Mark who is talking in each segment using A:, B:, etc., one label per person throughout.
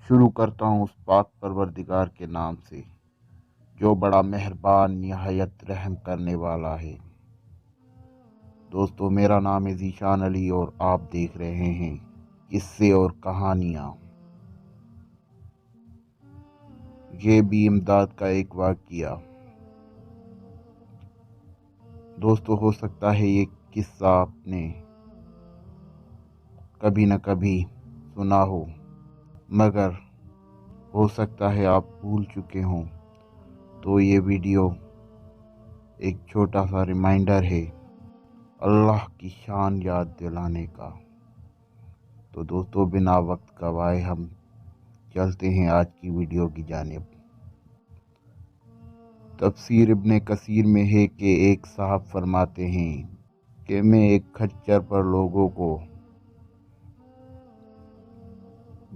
A: शुरू करता हूँ उस पाक परवरदिगार के नाम से जो बड़ा मेहरबान निहायत रहम करने वाला है। दोस्तों, मेरा नाम है ज़ीशान अली और आप देख रहे हैं किस्से और कहानियाँ। ये भी इमदाद का एक वाक़या। दोस्तों, हो सकता है ये किस्सा आपने कभी न कभी सुना हो, मगर हो सकता है आप भूल चुके हों। तो ये वीडियो एक छोटा सा रिमाइंडर है अल्लाह की शान याद दिलाने का। तो दोस्तों, बिना वक्त गवाए हम चलते हैं आज की वीडियो की जानिब। तफसीर इब्ने कसीर में है कि एक साहब फरमाते हैं कि मैं एक खच्चर पर लोगों को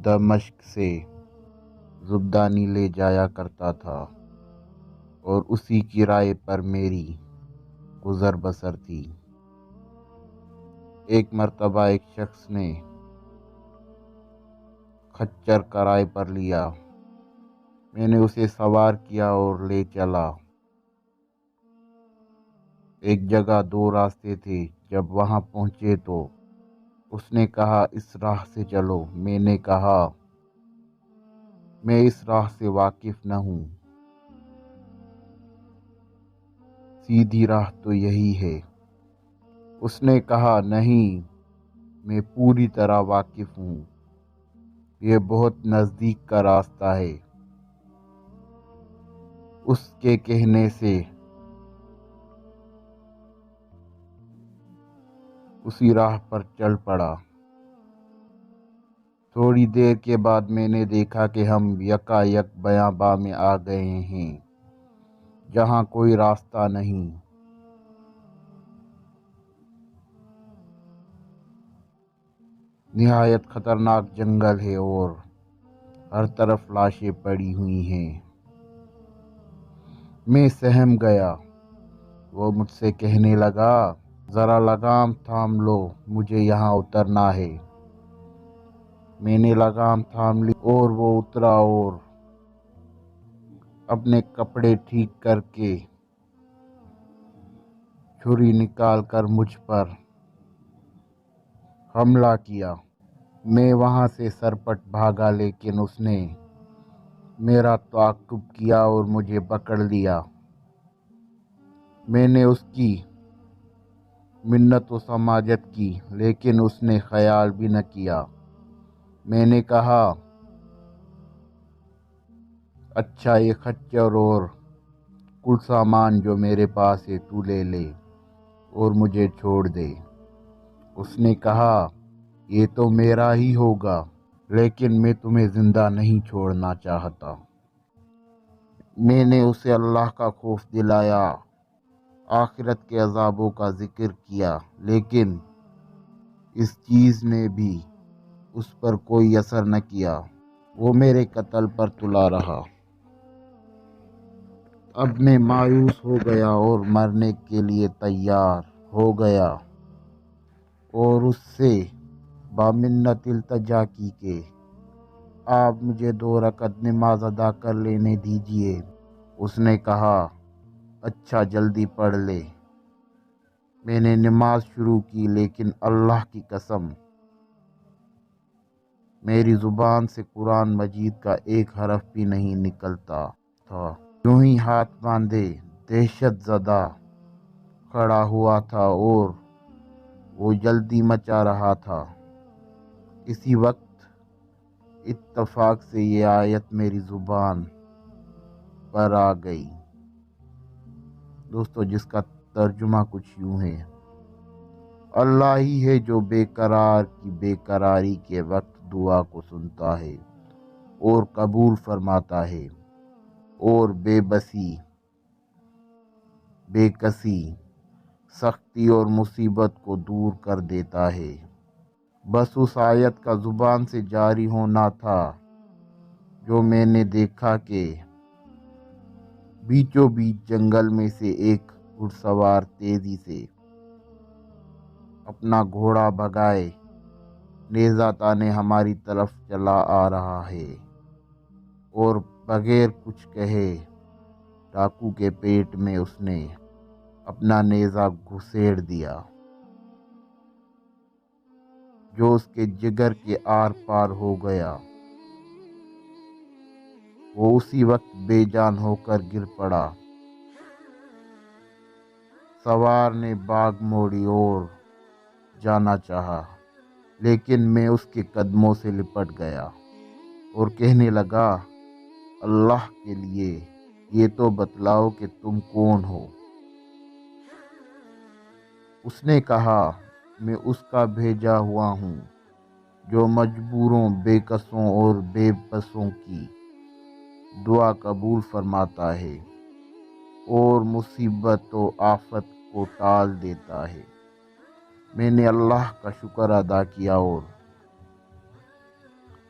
A: दमश्क से ज़ुब्दानी ले जाया करता था और उसी किराए पर मेरी गुज़र बसर थी। एक मर्तबा एक शख्स ने खच्चर किराए पर लिया। मैंने उसे सवार किया और ले चला। एक जगह दो रास्ते थे। जब वहां पहुंचे तो उसने कहा, इस राह से चलो। मैंने कहा, मैं इस राह से वाकिफ न हूँ, सीधी राह तो यही है। उसने कहा, नहीं, मैं पूरी तरह वाकिफ हूँ, ये बहुत नज़दीक का रास्ता है। उसके कहने से उसी राह पर चल पड़ा। थोड़ी देर के बाद मैंने देखा कि हम यकायक बयाबा में आ गए हैं जहाँ कोई रास्ता नहीं। निहायत खतरनाक जंगल है और हर तरफ लाशें पड़ी हुई हैं। मैं सहम गया। वो मुझसे कहने लगा, ज़रा लगाम थाम लो, मुझे यहाँ उतरना है। मैंने लगाम थाम ली और वो उतरा और अपने कपड़े ठीक करके छुरी निकाल कर मुझ पर हमला किया। मैं वहाँ से सरपट भागा, लेकिन उसने मेरा ताक़ुब किया और मुझे पकड़ लिया। मैंने उसकी मिन्नत व समाजत की, लेकिन उसने ख्याल भी न किया। मैंने कहा, अच्छा, ये खच्चर और कुल सामान जो मेरे पास है तू ले ले और मुझे छोड़ दे। उसने कहा, ये तो मेरा ही होगा, लेकिन मैं तुम्हें जिंदा नहीं छोड़ना चाहता। मैंने उसे अल्लाह का खौफ दिलाया, आखिरत के अजाबों का जिक्र किया, लेकिन इस चीज़ ने भी उस पर कोई असर न किया। वो मेरे कत्ल पर तुला रहा। अब मैं मायूस हो गया और मरने के लिए तैयार हो गया और उससे बामिन्नत इल्तजा की कि आप मुझे 2 रकत नमाज अदा कर लेने दीजिए। उसने कहा, अच्छा, जल्दी पढ़ ले। मैंने नमाज शुरू की, लेकिन अल्लाह की कसम, मेरी ज़ुबान से कुरान मजीद का एक हरफ भी नहीं निकलता था। यूं ही हाथ बांधे दहशत ज़दा खड़ा हुआ था और वो जल्दी मचा रहा था। इसी वक्त इत्तफाक से ये आयत मेरी ज़ुबान पर आ गई, दोस्तों, जिसका तर्जुमा कुछ यूं है, अल्लाह ही है जो बेकरार की बेकरारी के वक्त दुआ को सुनता है और कबूल फरमाता है और बेकसी, सख्ती और मुसीबत को दूर कर देता है। बस उस आयत का ज़ुबान से जारी होना था जो मैंने देखा कि बीचों बीच जंगल में से एक घुड़सवार तेजी से अपना घोड़ा भगाए नेज़ा ताने हमारी तरफ चला आ रहा है। اور بغیر کچھ کہے ڈاکو کے پیٹ میں اس نے اپنا نیزہ گھسیڑ دیا، جو اس کے جگر کے آر پار ہو گیا۔ وہ اسی وقت بے جان ہو کر گر پڑا۔ سوار نے باغ موڑی اور جانا چاہا، لیکن میں اس کے قدموں سے لپٹ گیا اور کہنے لگا، اللہ کے لیے یہ تو بتلاؤ کہ تم کون ہو؟ اس نے کہا، میں اس کا بھیجا ہوا ہوں جو مجبوروں، بے کسوں اور بے بسوں کی دعا قبول فرماتا ہے اور مصیبت و آفت کو ٹال دیتا ہے۔ میں نے اللہ کا شکر ادا کیا اور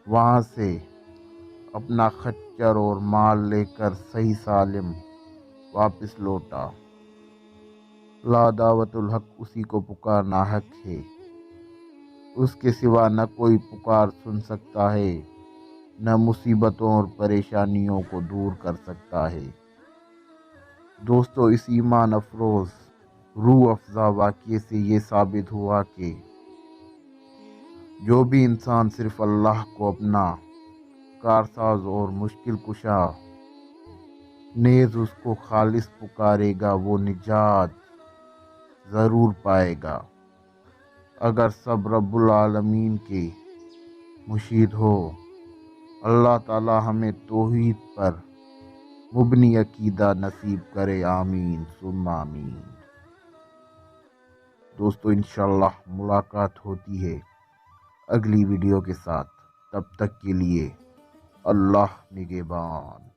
A: وہاں سے اپنا خچر اور مال لے کر صحیح سالم واپس لوٹا۔ لا دعوت الحق اسی کو پکارنا حق ہے، اس کے سوا نہ کوئی پکار سن سکتا ہے، نہ مصیبتوں اور پریشانیوں کو دور کر سکتا ہے۔ دوستو، اس ایمان افروز روح افزا واقعے سے یہ ثابت ہوا کہ جو بھی انسان صرف اللہ کو اپنا کارساز اور مشکل کشا نیز اس کو خالص پکارے گا، وہ نجات ضرور پائے گا۔ اگر سب رب العالمین کے مشید ہو۔ اللہ تعالی ہمیں توحید پر مبنی عقیدہ نصیب کرے، آمین ثم آمین۔ دوستو، انشاءاللہ ملاقات ہوتی ہے اگلی ویڈیو کے ساتھ، تب تک کے لیے اللہ نگہبان۔